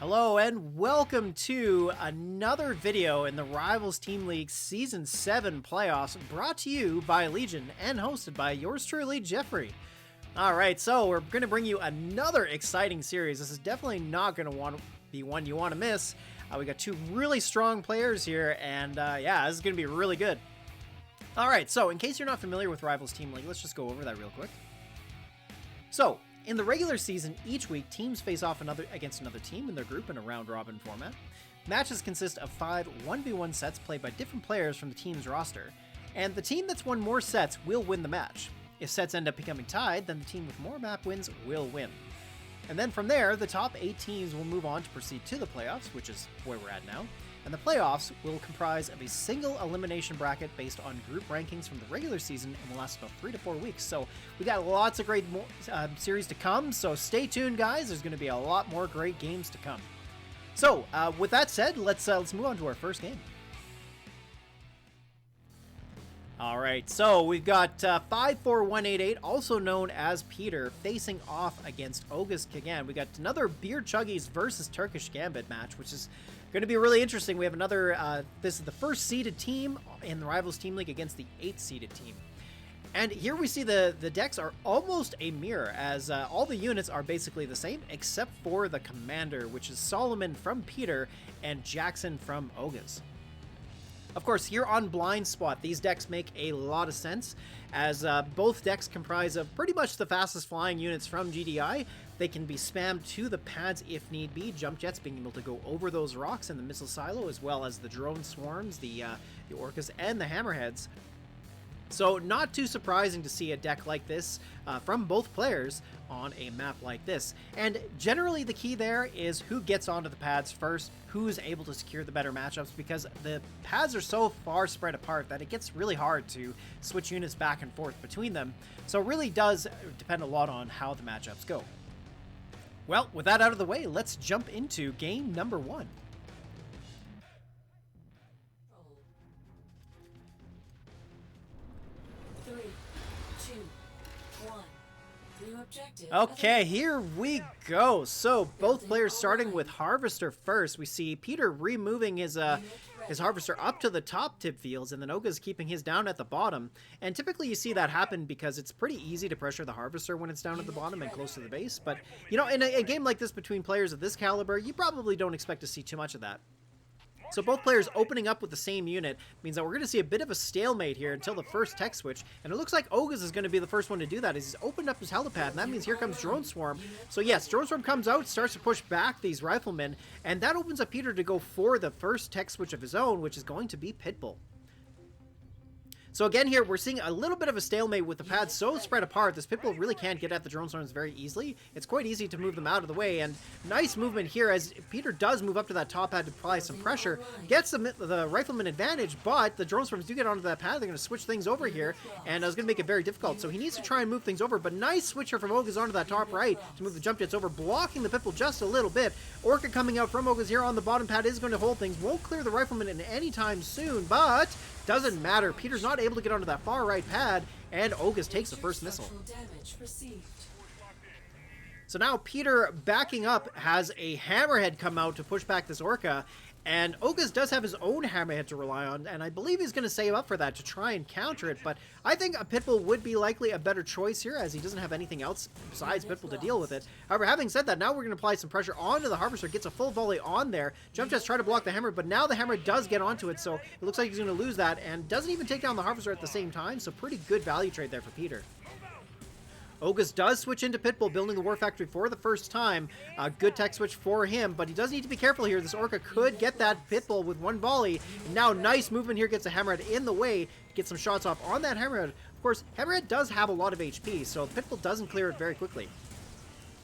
Hello and welcome to another video in the Rivals Team League Season 7 Playoffs, brought to you by Legion and hosted by yours truly, Jeffrey. Alright, so we're going to bring you another exciting series. This is definitely not going to be one you want to miss. We got two really strong players here, and yeah, this is going to be really good. Alright, so in case you're not familiar with Rivals Team League, let's just go over that real quick. So, in the regular season, each week, teams face off against another team in their group in a round-robin format. Matches consist of 5 1v1 sets played by different players from the team's roster, and the team that's won more sets will win the match. If sets end up becoming tied, then the team with more map wins will win. And then from there, the top 8 teams will move on to proceed to the playoffs, which is where we're at now. And the playoffs will comprise of a single elimination bracket based on group rankings from the regular season and will last about 3 to 4 weeks. So we got lots of great series to come, so stay tuned, guys. There's going to be a lot more great games to come. So with that said, let's move on to our first game. All right, so we've got 54188, also known as Peter, facing off against Oguz Kagan. We got another Beer Chuggies versus Turkish Gambit match, which is going to be really interesting. We have another, this is the first seeded team in the Rivals Team League against the 8th seeded team. And here we see the decks are almost a mirror, as all the units are basically the same, except for the commander, which is Solomon from Peter and Jackson from Oguz. Of course, here on Blind Spot, these decks make a lot of sense, as both decks comprise of pretty much the fastest flying units from GDI. They can be spammed to the pads if need be, jump jets being able to go over those rocks in the missile silo, as well as the drone swarms, the orcas, and the hammerheads. So not too surprising to see a deck like this from both players on a map like this. And generally the key there is who gets onto the pads first, who's able to secure the better matchups, because the pads are so far spread apart that it gets really hard to switch units back and forth between them. So it really does depend a lot on how the matchups go. Well, with that out of the way, let's jump into game number 1. Okay, here we go. So both players starting with Harvester first. We see Peter removing his Harvester up to the top tip fields, and then Oguz keeping his down at the bottom. And typically you see that happen because it's pretty easy to pressure the Harvester when it's down at the bottom and close to the base. But, you know, in a game like this between players of this caliber, you probably don't expect to see too much of that. So both players opening up with the same unit means that we're going to see a bit of a stalemate here until the first tech switch. And it looks like Oguz is going to be the first one to do that, as he's opened up his helipad, and that means here comes Drone Swarm. So yes, Drone Swarm comes out, starts to push back these riflemen, and that opens up Peter to go for the first tech switch of his own, which is going to be Pitbull. So again here, we're seeing a little bit of a stalemate with the pads so spread apart. This Pitbull really can't get at the drone swarms very easily. It's quite easy to move them out of the way, and nice movement here as Peter does move up to that top pad to apply some pressure. Gets the rifleman advantage, but the drone swarms do get onto that pad. They're going to switch things over here, and it's going to make it very difficult. So he needs to try and move things over, but nice switcher from Oguz onto that top right to move the jump jets over, blocking the Pitbull just a little bit. Orca coming out from Oguz here on the bottom pad is going to hold things. Won't clear the rifleman in any time soon, but doesn't matter. Peter's not able to get onto that far right pad, and Oguz takes the first missile. So now Peter, backing up, has a hammerhead come out to push back this Orca, and Oguz does have his own hammerhead to rely on, and I believe he's going to save up for that to try and counter it, but I think a Pitbull would be likely a better choice here, as he doesn't have anything else besides Pitbull to deal with it. However, having said that, now we're going to apply some pressure onto the Harvester, gets a full volley on there. Jump Jets try to block the hammer, but now the hammer does get onto it, so it looks like he's going to lose that, and doesn't even take down the Harvester at the same time, so pretty good value trade there for Peter. Oguz does switch into Pitbull, building the War Factory for the first time. Good tech switch for him, but he does need to be careful here. This Orca could get that Pitbull with one volley. Now, nice movement here, gets a Hammerhead in the way, get some shots off on that Hammerhead. Of course, Hammerhead does have a lot of HP, so Pitbull doesn't clear it very quickly.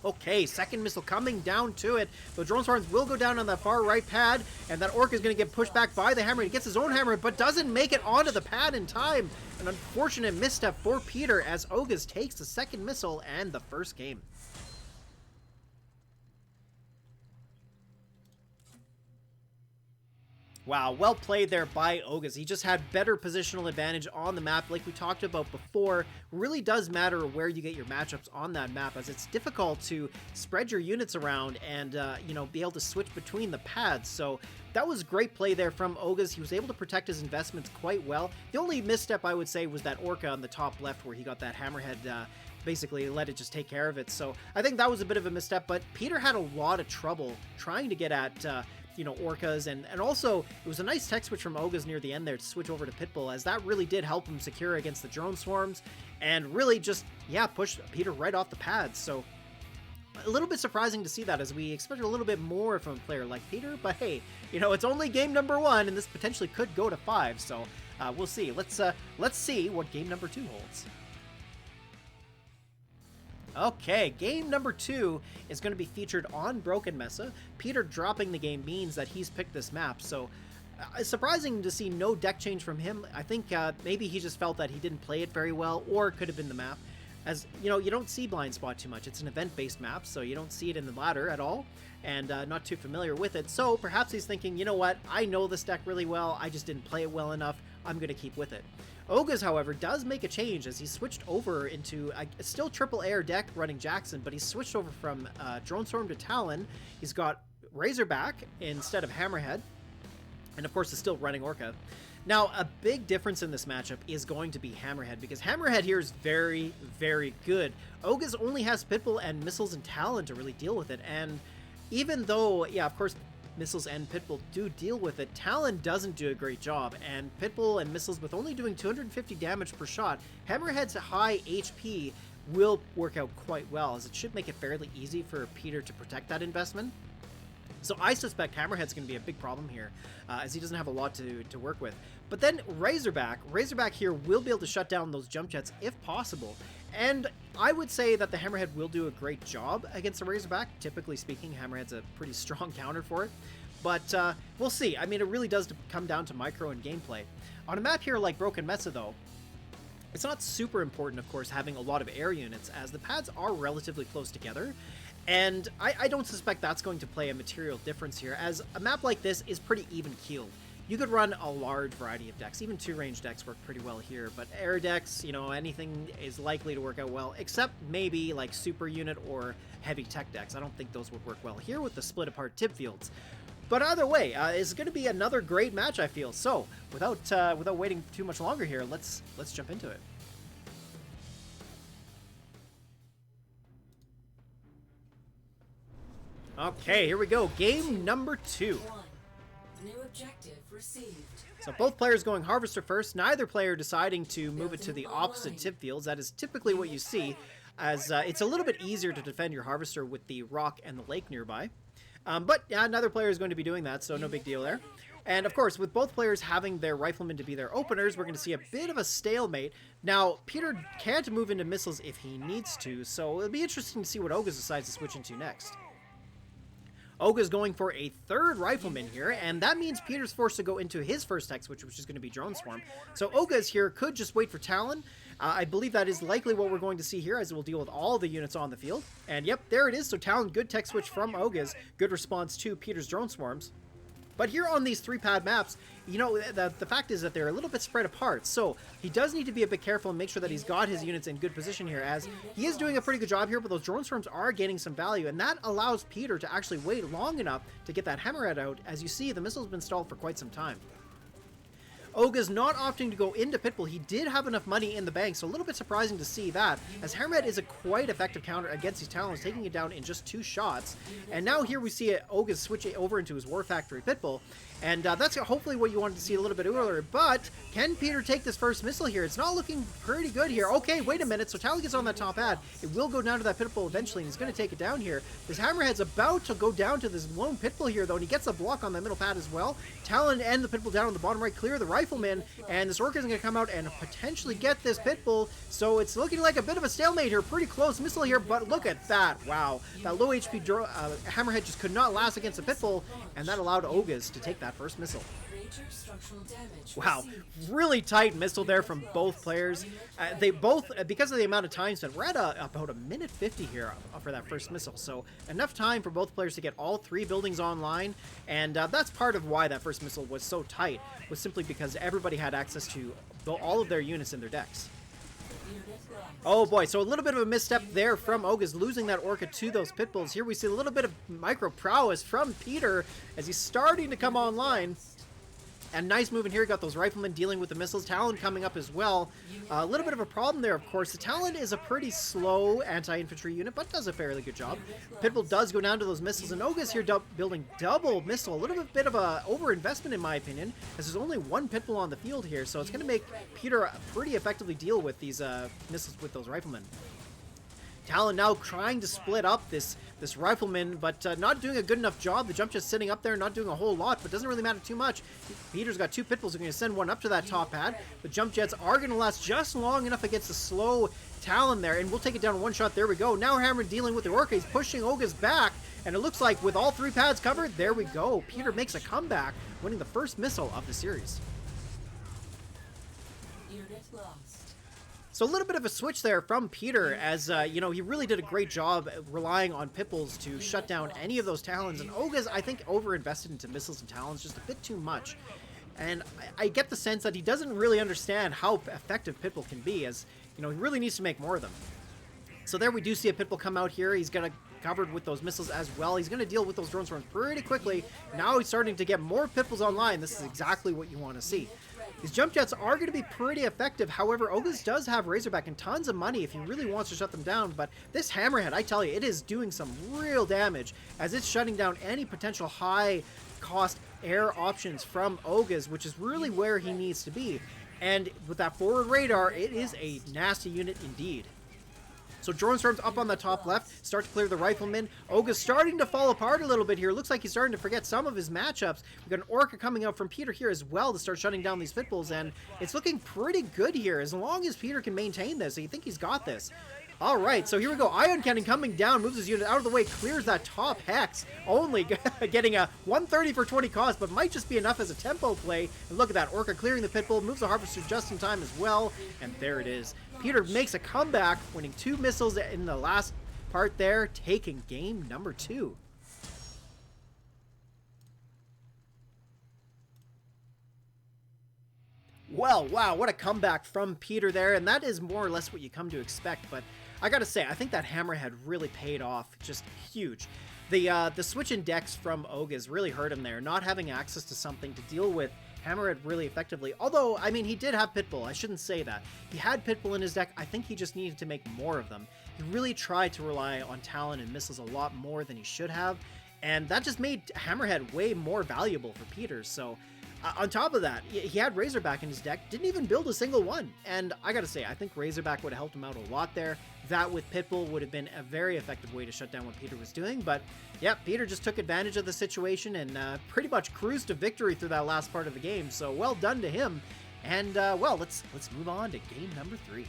Okay, second missile coming down to it. The drone swarms will go down on that far right pad, and that Orc is going to get pushed back by the hammer. He gets his own hammer, but doesn't make it onto the pad in time. An unfortunate misstep for Peter as Oguz takes the second missile and the first game. Wow, well played there by Oguz. He just had better positional advantage on the map, like we talked about before. Really does matter where you get your matchups on that map, as it's difficult to spread your units around and, you know, be able to switch between the pads. So that was great play there from Oguz. He was able to protect his investments quite well. The only misstep, I would say, was that Orca on the top left where he got that hammerhead, basically let it just take care of it. So I think that was a bit of a misstep, but Peter had a lot of trouble trying to get at, you know, Orcas, and also it was a nice tech switch from Oguz near the end there to switch over to Pitbull, as that really did help him secure against the drone swarms and really just, yeah, push Peter right off the pads. So a little bit surprising to see that, as we expected a little bit more from a player like Peter, but hey, you know, it's only game number 1 and this potentially could go to 5, so we'll see. Let's see what game number 2 holds. Okay, game number 2 is going to be featured on Broken Mesa. Peter dropping the game means that he's picked this map, so it's surprising to see no deck change from him. I think maybe he just felt that he didn't play it very well, or it could have been the map. As you know, you don't see blind spot too much. It's an event-based map, so you don't see it in the ladder at all, and not too familiar with it. So perhaps he's thinking, you know what, I know this deck really well, I just didn't play it well enough, I'm going to keep with it. Oguz, however, does make a change as he switched over into a still triple air deck running Jackson, but he's switched over from Drone Storm to Talon. He's got Razorback instead of Hammerhead, and of course is still running Orca. Now, a big difference in this matchup is going to be Hammerhead, because Hammerhead here is very, very good. Oguz only has Pitbull and Missiles and Talon to really deal with it, and even though, yeah, of course, Missiles and Pitbull do deal with it, Talon doesn't do a great job, and Pitbull and Missiles with only doing 250 damage per shot, Hammerhead's high HP will work out quite well, as it should make it fairly easy for Peter to protect that investment. So I suspect Hammerhead's going to be a big problem here, as he doesn't have a lot to work with. But then Razorback here will be able to shut down those jump jets if possible. And I would say that the Hammerhead will do a great job against the Razorback. Typically speaking, Hammerhead's a pretty strong counter for it. But we'll see. I mean, it really does come down to micro and gameplay. On a map here like Broken Mesa, though, it's not super important, of course, having a lot of air units, as the pads are relatively close together. And I don't suspect that's going to play a material difference here, as a map like this is pretty even-keeled. You could run a large variety of decks. Even 2-range decks work pretty well here, but air decks, you know, anything is likely to work out well, except maybe like super unit or heavy tech decks. I don't think those would work well here with the split-apart tip fields. But either way, it's going to be another great match, I feel. So, without waiting too much longer here, let's jump into it. Okay, here we go. Game number 2. New objective received. So both players going Harvester first, neither player deciding to move it to the opposite tip fields. That is typically what you see, as it's a little bit easier to defend your Harvester with the rock and the lake nearby. But yeah, neither player is going to be doing that, so no big deal there. And of course, with both players having their riflemen to be their openers, we're going to see a bit of a stalemate. Now, Peter can't move into missiles if he needs to, so it'll be interesting to see what Oguz decides to switch into next. Oguz going for a third rifleman here, and that means Peter's forced to go into his first tech switch, which is going to be Drone Swarm. So Oguz here could just wait for Talon. I believe that is likely what we're going to see here, as it will deal with all the units on the field. And yep, there it is. So Talon, good tech switch from Oguz. Good response to Peter's Drone Swarms. But here on these 3-pad maps, you know, the fact is that they're a little bit spread apart. So he does need to be a bit careful and make sure that he's got his units in good position here, as he is doing a pretty good job here, but those drone swarms are gaining some value, and that allows Peter to actually wait long enough to get that Hammerhead out. As you see, the missile's been stalled for quite some time. Oguz not opting to go into Pitbull. He did have enough money in the bank, so a little bit surprising to see that, as Hammerhead is a quite effective counter against these Talons, taking it down in just 2 shots. And now here we see Oguz switch it over into his War Factory Pitbull, and that's hopefully what you wanted to see a little bit earlier. But can Peter take this first missile here? It's not looking pretty good here. Okay, wait a minute. So Talon gets on that top ad. It will go down to that Pitbull eventually, and he's going to take it down here. This Hammerhead's about to go down to this lone Pitbull here, though, and he gets a block on the middle pad as well. Talon and the Pitbull down on the bottom right clear the Rifleman, and this Orca is going to come out and potentially get this Pitbull. So it's looking like a bit of a stalemate here. Pretty close missile here, but look at that. Wow. That low HP Hammerhead just could not last against the Pitbull, and that allowed Oguz to take that first missile. Major structural damage Wow, received. really tight missile there from both players. They both, because of the amount of time spent, we're at about a minute 50 here for that first missile. So enough time for both players to get all 3 buildings online. And that's part of why that first missile was so tight, was simply because everybody had access to all of their units in their decks. Unit lost. Oh boy, so a little bit of a misstep there from Oguz, losing that Orca to those Pitbulls. Here we see a little bit of micro prowess from Peter as he's starting to come online. And nice movement here. Got those riflemen dealing with the missiles. Talon coming up as well. A little bit of a problem there, of course. The Talon is a pretty slow anti-infantry unit, but does a fairly good job. Pitbull does go down to those missiles, and Oguz here building double missile. A little bit of a overinvestment, in my opinion, as there's only 1 Pitbull on the field here, so it's going to make Peter pretty effectively deal with these missiles with those riflemen. Talon now trying to split up this rifleman, but not doing a good enough job. The jump just sitting up there, not doing a whole lot, but doesn't really matter too much. Peter's got 2 Pitbulls. They're going to send one up to that top pad. The jump jets are going to last just long enough against the slow Talon there, and we'll take it down in 1 shot. There we go. Now Hammer dealing with the Orca. He's pushing Oguz back, and it looks like with all 3 pads covered, there we go. Peter makes a comeback, winning the first missile of the series. Unit lost. So a little bit of a switch there from Peter, as, you know, he really did a great job relying on Pitbulls to shut down any of those Talons. And Oguz, I think, overinvested into missiles and Talons just a bit too much. And I get the sense that he doesn't really understand how effective Pitbull can be, as, you know, he really needs to make more of them. So there we do see a Pitbull come out here. He's got covered with those missiles as well. He's going to deal with those drone swarms pretty quickly. Now he's starting to get more Pitbulls online. This is exactly what you want to see. These jump jets are going to be pretty effective. However, Oguz does have Razorback and tons of money if he really wants to shut them down. But this Hammerhead, I tell you, it is doing some real damage as it's shutting down any potential high-cost air options from Oguz, which is really where he needs to be. And with that forward radar, it is a nasty unit indeed. So drone storms up on the top left, start to clear the riflemen. Oguz starting to fall apart a little bit here. Looks like he's starting to forget some of his matchups. We've got an Orca coming out from Peter here as well to start shutting down these Pitbulls, and it's looking pretty good here as long as Peter can maintain this. So you think he's got this. All right, so here we go. Ion Cannon coming down, moves his unit out of the way, clears that top Hex, only getting a 130 for 20 cost, but might just be enough as a tempo play. And look at that, Orca clearing the Pitbull, moves the Harvester just in time as well, and there it is. Peter makes a comeback, winning 2 missiles in the last part there, taking game number 2. Well, wow, what a comeback from Peter there, and that is more or less what you come to expect, but I gotta say, I think that Hammerhead really paid off, just huge. The switch in decks from Oguz really hurt him there, not having access to something to deal with Hammerhead really effectively, although, I mean, he did have Pitbull, I shouldn't say that. He had Pitbull in his deck, I think he just needed to make more of them. He really tried to rely on Talon and missiles a lot more than he should have, and that just made Hammerhead way more valuable for Peter, so... on top of that, he had Razorback in his deck, didn't even build a single one. And I gotta say, I think Razorback would have helped him out a lot there. That with Pitbull would have been a very effective way to shut down what Peter was doing. But yeah, Peter just took advantage of the situation and pretty much cruised to victory through that last part of the game. So well done to him. And well, let's move on to game number 3.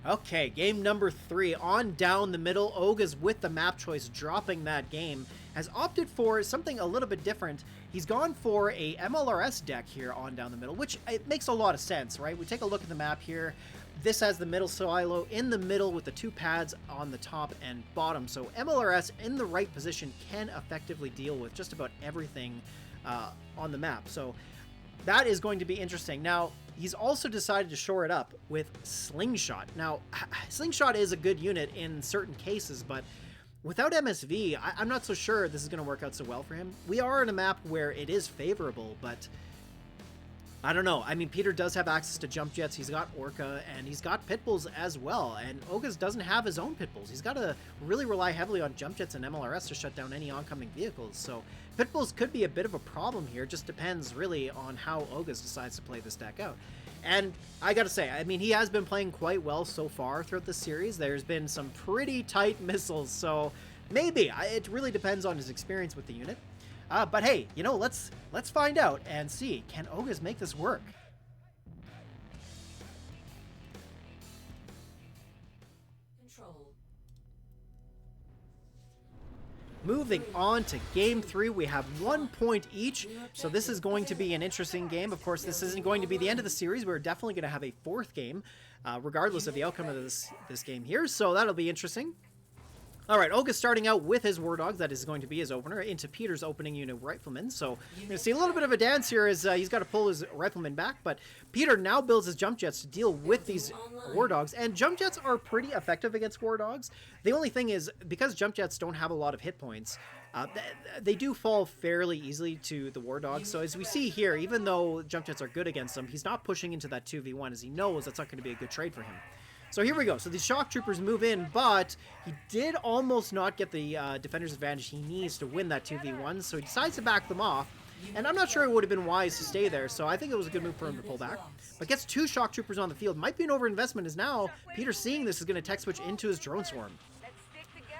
Okay, game number 3, on down the middle. Oguz with the map choice, dropping that game, has opted for something a little bit different. He's gone for a MLRS deck here on down the middle, which it makes a lot of sense, right? We take a look at the map here. This has the middle silo in the middle with the 2 pads on the top and bottom. So MLRS in the right position can effectively deal with just about everything on the map. So that is going to be interesting. Now, he's also decided to shore it up with Slingshot. Now, Slingshot is a good unit in certain cases, but without MSV, I'm not so sure this is going to work out so well for him. We are in a map where it is favorable, but I don't know. I mean, Peter does have access to jump jets. He's got Orca, and he's got Pitbulls as well. And Oguz doesn't have his own Pitbulls. He's got to really rely heavily on jump jets and MLRS to shut down any oncoming vehicles. So Pitbulls could be a bit of a problem here. Just depends really on how Oguz decides to play this deck out. And I gotta say, I mean, he has been playing quite well so far throughout the series. There's been some pretty tight missiles, so maybe. It really depends on his experience with the unit. But hey, you know, let's find out and see, can Oguz make this work? Control. Moving on to game 3, we have 1 point each, so this is going to be an interesting game. Of course, this isn't going to be the end of the series. We're definitely going to have a 4th game, regardless of the outcome of this game here, so that'll be interesting. All right, Oguz starting out with his War Dogs. That is going to be his opener into Peter's opening unit Rifleman. So you're going to see a little bit of a dance here as he's got to pull his Rifleman back. But Peter now builds his Jump Jets to deal with these War Dogs. And Jump Jets are pretty effective against War Dogs. The only thing is, because Jump Jets don't have a lot of hit points, they do fall fairly easily to the War Dogs. So as we see here, even though Jump Jets are good against them, he's not pushing into that 2v1 as he knows that's not going to be a good trade for him. So here we go. So these Shock Troopers move in, but he did almost not get the defender's advantage he needs to win that 2v1, so he decides to back them off. And I'm not sure it would have been wise to stay there, so I think it was a good move for him to pull back. But gets 2 Shock Troopers on the field. Might be an overinvestment, as now Peter, seeing this, is going to tech switch into his Drone Swarm.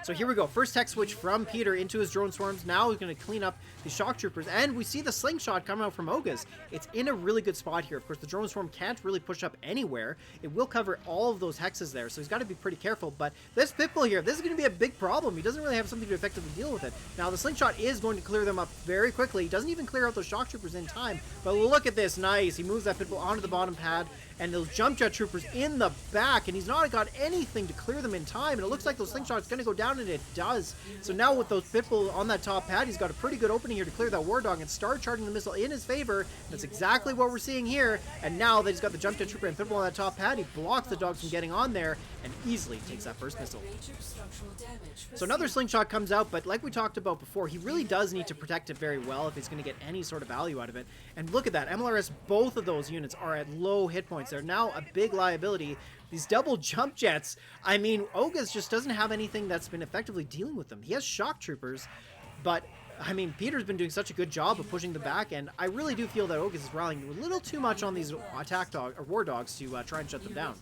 So here we go. First tech switch from Peter into his Drone Swarms. Now he's going to clean up the Shock Troopers. And we see the Slingshot coming out from Oguz. It's in a really good spot here. Of course, the Drone Swarm can't really push up anywhere. It will cover all of those hexes there, so he's got to be pretty careful. But this Pitbull here, this is going to be a big problem. He doesn't really have something to effectively deal with it. Now, the Slingshot is going to clear them up very quickly. He doesn't even clear out those Shock Troopers in time. But look at this. Nice. He moves that Pitbull onto the bottom pad. And those Jump Jet Troopers in the back, and he's not got anything to clear them in time, and it looks like those Slingshots going to go down, and it does. So now with those Pitbull on that top pad, he's got a pretty good opening here to clear that War Dog and start charging the missile in his favor. That's exactly what we're seeing here, and now that he's got the Jump Jet Trooper and Pitbull on that top pad, he blocks the dogs from getting on there, and easily takes that first missile. So another Slingshot comes out, but like we talked about before, he really does need to protect it very well if he's going to get any sort of value out of it. And look at that, MLRS, both of those units are at low hit points. They're now a big liability. These double Jump Jets, I mean, Oguz just doesn't have anything that's been effectively dealing with them. He has Shock Troopers, but I mean, Peter's been doing such a good job of pushing the back, and I really do feel that Oguz is rallying a little too much on these War Dogs to try and shut them down.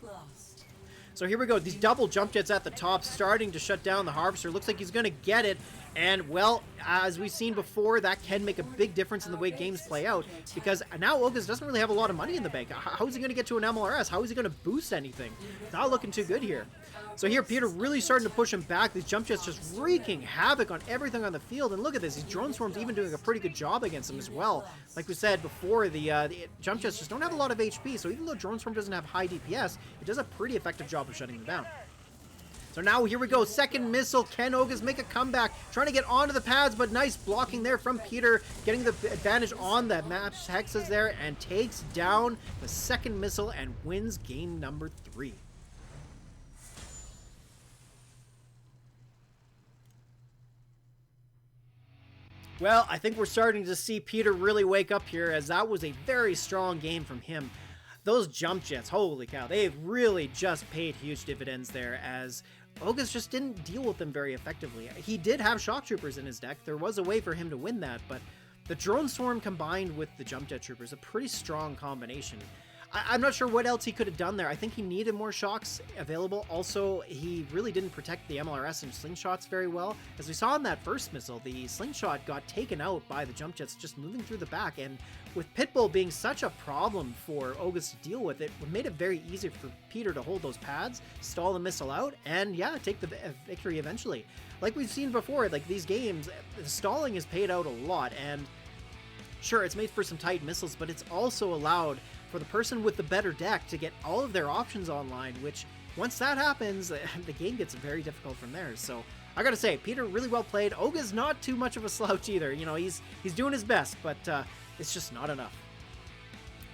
So here we go, these double Jump Jets at the top, starting to shut down the Harvester. Looks like he's going to get it, and well, as we've seen before, that can make a big difference in the way games play out, because now Oguz doesn't really have a lot of money in the bank. How is he going to get to an MLRS? How is he going to boost anything? Not looking too good here. So here, Peter really starting to push him back. These Jump Jets just wreaking havoc on everything on the field. And look at this. These Drone Swarms even doing a pretty good job against them as well. Like we said before, the Jump Jets just don't have a lot of HP. So even though Drone Swarm doesn't have high DPS, it does a pretty effective job of shutting them down. So now here we go. Second missile. Can Oguz make a comeback? Trying to get onto the pads, but nice blocking there from Peter. Getting the advantage on the map's hexes there and takes down the second missile and wins game number 3. Well, I think we're starting to see Peter really wake up here, as that was a very strong game from him. Those Jump Jets, holy cow, they've really just paid huge dividends there, as Oguz just didn't deal with them very effectively. He did have Shock Troopers in his deck. There was a way for him to win that, but the Drone Swarm combined with the Jump Jet Troopers, a pretty strong combination. I'm not sure what else he could have done there. I think he needed more shocks available. Also, he really didn't protect the MLRS and Slingshots very well. As we saw in that first missile, the Slingshot got taken out by the Jump Jets just moving through the back, and with Pitbull being such a problem for Oguz to deal with, it made it very easy for Peter to hold those pads, stall the missile out, and yeah, take the victory eventually. Like we've seen before, like these games, the stalling has paid out a lot, and sure, it's made for some tight missiles, but it's also allowed for the person with the better deck to get all of their options online, which once that happens, the game gets very difficult from there. So I gotta say, Peter really well played. Oguz not too much of a slouch either. You know, he's doing his best, but it's just not enough.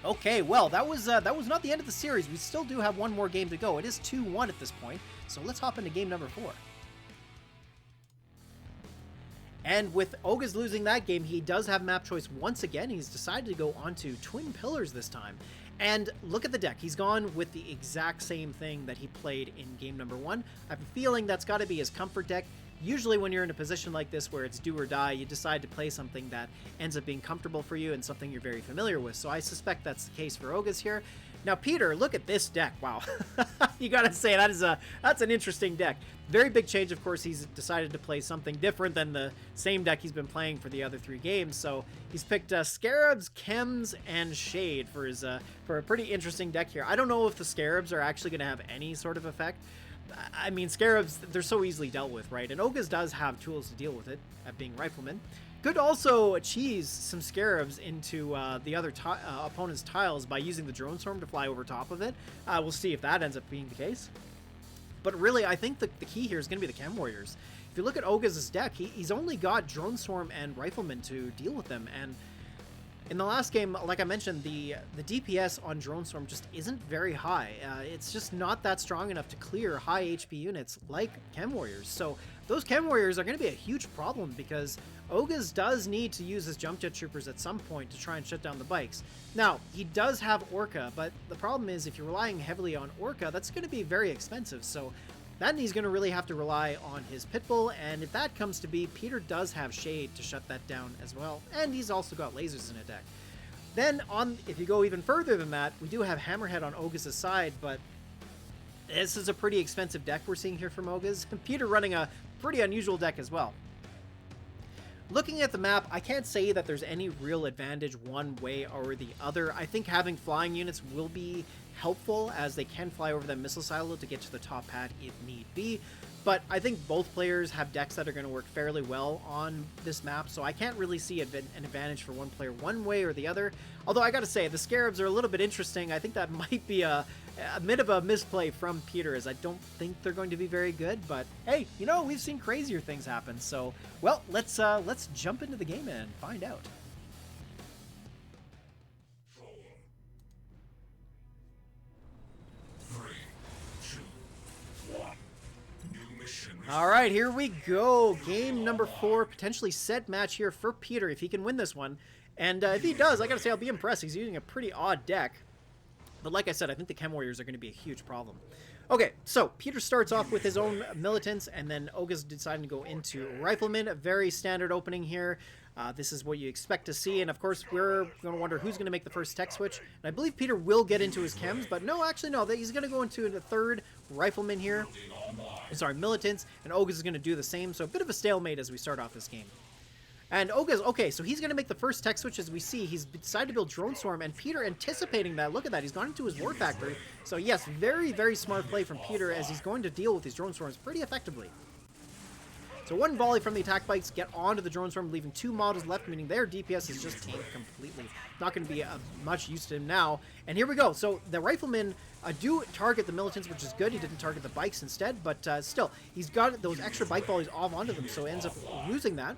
Okay, well, that was not the end of the series. We still do have one more game to go. It is 2-1 at this point, so let's hop into game number 4. And with Oguz losing that game, he does have map choice once again. He's decided to go onto Twin Pillars this time. And look at the deck. He's gone with the exact same thing that he played in game number 1. I have a feeling that's got to be his comfort deck. Usually when you're in a position like this where it's do or die, you decide to play something that ends up being comfortable for you and something you're very familiar with. So I suspect that's the case for Oguz here. Now, Peter, look at this deck. Wow. You gotta say, that's an interesting deck. Very big change, of course. He's decided to play something different than the same deck he's been playing for the other 3 games. So he's picked Scarabs, Chems, and Shade for his for a pretty interesting deck here. I don't know if the Scarabs are actually going to have any sort of effect, I mean, Scarabs, they're so easily dealt with, right? And Oguz does have tools to deal with it, at being Rifleman. Could also cheese some Scarabs into the other opponent's tiles by using the Drone Storm to fly over top of it. We'll see if that ends up being the case. But really, I think the key here is going to be the Chem Warriors. If you look at Oguz's deck, he's only got Drone Storm and Rifleman to deal with them, and in the last game, like I mentioned, the DPS on Drone Storm just isn't very high. It's just not that strong enough to clear high HP units like Chem Warriors. So those Chem Warriors are going to be a huge problem because Oguz does need to use his Jump Jet Troopers at some point to try and shut down the bikes. Now, he does have Orca, but the problem is if you're relying heavily on Orca, that's going to be very expensive. So then he's going to really have to rely on his Pitbull, and if that comes to be, Peter does have Shade to shut that down as well, and he's also got lasers in a deck. Then, if you go even further than that, we do have Hammerhead on Oguz's side, but this is a pretty expensive deck we're seeing here from Oguz, and Peter running a pretty unusual deck as well. Looking at the map, I can't say that there's any real advantage one way or the other. I think having flying units will be helpful as they can fly over that missile silo to get to the top pad if need be. But I think both players have decks that are going to work fairly well on this map, so I can't really see an advantage for one player one way or the other. Although I gotta say, the Scarabs are a little bit interesting. I think that might be a bit of a misplay from Peter, as I don't think they're going to be very good. But hey, you know, we've seen crazier things happen. So, well, let's jump into the game and find out. All right, here we go. Game number 4, potentially set match here for Peter if he can win this one. And if he does, I gotta say, I'll be impressed. He's using a pretty odd deck. But like I said, I think the Chem Warriors are going to be a huge problem. Okay, so Peter starts off with his own militants, and then Oguz deciding to go into Rifleman. A very standard opening here. This is what you expect to see, and of course we're going to wonder who's going to make the first tech switch. And I believe Peter will get into his chems, but no, actually no, he's going to go into the third Rifleman here. Sorry, militants, and Oguz is going to do the same, so a bit of a stalemate as we start off this game. And Oguz, okay, so he's going to make the first tech switch. As we see, he's decided to build Drone Storm, and Peter anticipating that. Look at that, he's gone into his War Factory. So yes, very, very smart play from Peter, as he's going to deal with these Drone Storms pretty effectively. So one volley from the attack bikes, get onto the Drone Storm, leaving 2 models left, meaning their DPS is just tanked completely. Not going to be much use to him now. And here we go. So the Riflemen do target the militants, which is good. He didn't target the bikes instead, but still, he's got those extra bike volleys off onto them, so ends up losing that.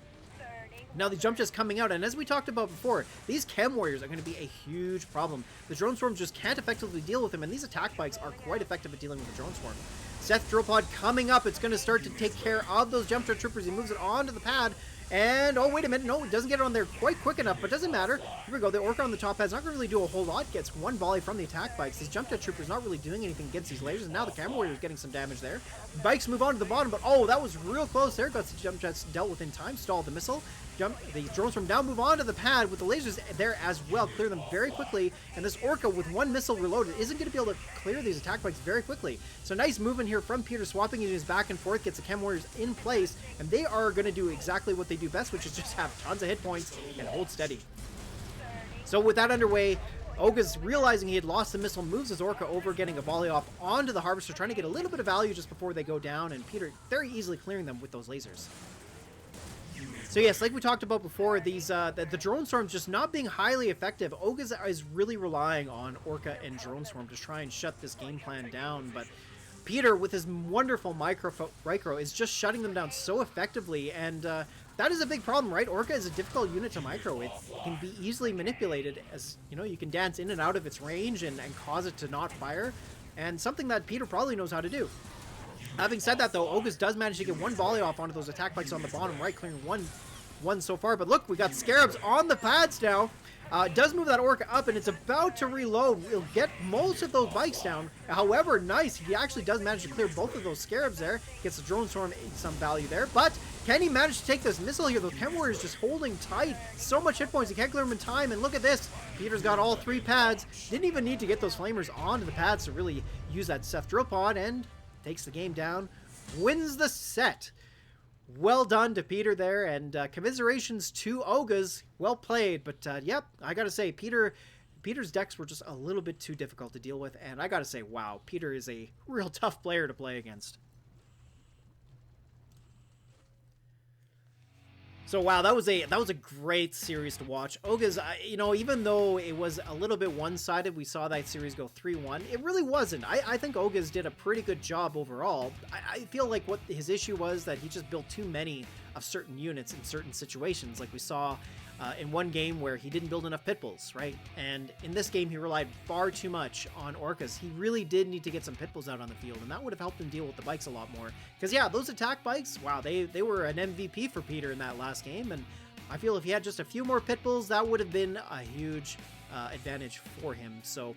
Now the jump just coming out, and as we talked about before, these Chem Warriors are going to be a huge problem. The Drone Storms just can't effectively deal with them, and these attack bikes are quite effective at dealing with the Drone Storm. Seth Drill Pod coming up. It's going to start to take care of those Jump Jet Troopers. He moves it onto the pad, and oh, wait a minute. No, it doesn't get it on there quite quick enough, but doesn't matter. Here we go. The Orca on the top pad's not going to really do a whole lot. Gets one volley from the attack bikes. These Jump Jet Troopers not really doing anything against these lasers, and now the Chem Warrior's getting some damage there. Bikes move on to the bottom, but oh, that was real close there. Got the Jump Jets dealt with in time. Stalled the missile. The drones from down move on to the pad with the lasers there as well. Clear them very quickly, and this Orca with one missile reloaded isn't going to be able to clear these attack bikes very quickly. So nice movement here from Peter, swapping his back and forth, gets the Chem Warriors in place, and they are going to do exactly what they do best, which is just have tons of hit points and hold steady. So with that underway, Oguz, realizing he had lost the missile, moves his Orca over, getting a volley off onto the Harvester, trying to get a little bit of value just before they go down, and Peter very easily clearing them with those lasers. So yes, like we talked about before, these the Drone Storms just not being highly effective. Oguz is really relying on Orca and Drone Storm to try and shut this game plan down, but Peter, with his wonderful micro, is just shutting them down so effectively, and that is a big problem, right? Orca is a difficult unit to micro. It can be easily manipulated, as you know, you can dance in and out of its range and cause it to not fire, and something that Peter probably knows how to do. Having said that, though, Oguz does manage to get one volley off onto those attack bikes on the bottom right, clearing one so far. But look, we got Scarabs on the pads now. Does move that Orca up, and it's about to reload. We'll get most of those bikes down. However, nice, he actually does manage to clear both of those Scarabs there. Gets the Drone Storm some value there. But can he manage to take this missile here? The Chem Warrior is just holding tight. So much hit points, he can't clear them in time. And look at this. Peter's got all 3 pads. Didn't even need to get those Flamers onto the pads to really use that Seth Drill Pod, and takes the game down, wins the set. Well done to Peter there, and commiserations to Oguz. Well played, but yep, I gotta say, Peter Peter's decks were just a little bit too difficult to deal with, and I gotta say, wow, Peter is a real tough player to play against. So wow, that was a great series to watch. Oguz, you know, even though it was a little bit one-sided, we saw that series go 3-1. It really wasn't. I think Oguz did a pretty good job overall. I feel like what his issue was that he just built too many of certain units in certain situations, like we saw in one game where he didn't build enough pit bulls, right? And in this game, he relied far too much on orcas. He really did need to get some pit bulls out on the field, and that would have helped him deal with the bikes a lot more. Because yeah, those attack bikes, wow, they were an MVP for Peter in that last game, and I feel if he had just a few more pit bulls, that would have been a huge advantage for him. So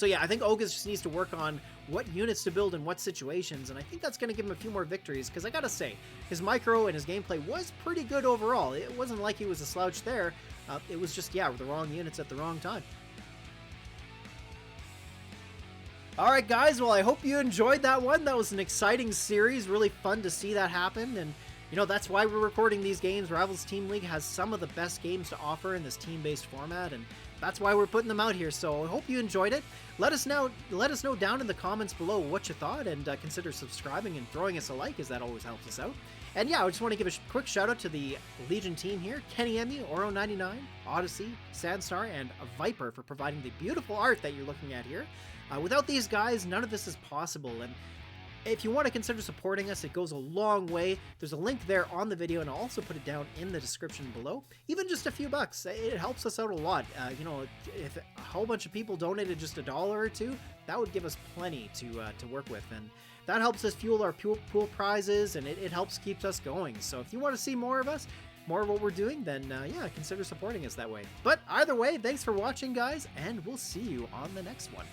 yeah, I think Oguz just needs to work on what units to build in what situations, and I think that's going to give him a few more victories, because I gotta say, his micro and his gameplay was pretty good overall. It wasn't like he was a slouch there. It was just, yeah, the wrong units at the wrong time. Alright guys, well I hope you enjoyed that one. That was an exciting series, really fun to see that happen, and you know, that's why we're recording these games. Rivals Team League has some of the best games to offer in this team-based format, and that's why we're putting them out here. So I hope you enjoyed it. Let us know down in the comments below what you thought, and consider subscribing and throwing us a like, as that always helps us out. And yeah, I just want to give a quick shout out to the Legion team here: Kenny Emmy, Oro99, Odyssey, Sandstar, and Viper for providing the beautiful art that you're looking at here. Without these guys, none of this is possible, and if you want to consider supporting us, it goes a long way. There's a link there on the video, and I'll also put it down in the description below. Even just a few bucks, it helps us out a lot. You know, if a whole bunch of people donated just $1 or $2, that would give us plenty to work with, and that helps us fuel our pool prizes, and it helps keep us going. So if you want to see more of us, more of what we're doing, then yeah, consider supporting us that way. But either way, thanks for watching, guys, and we'll see you on the next one.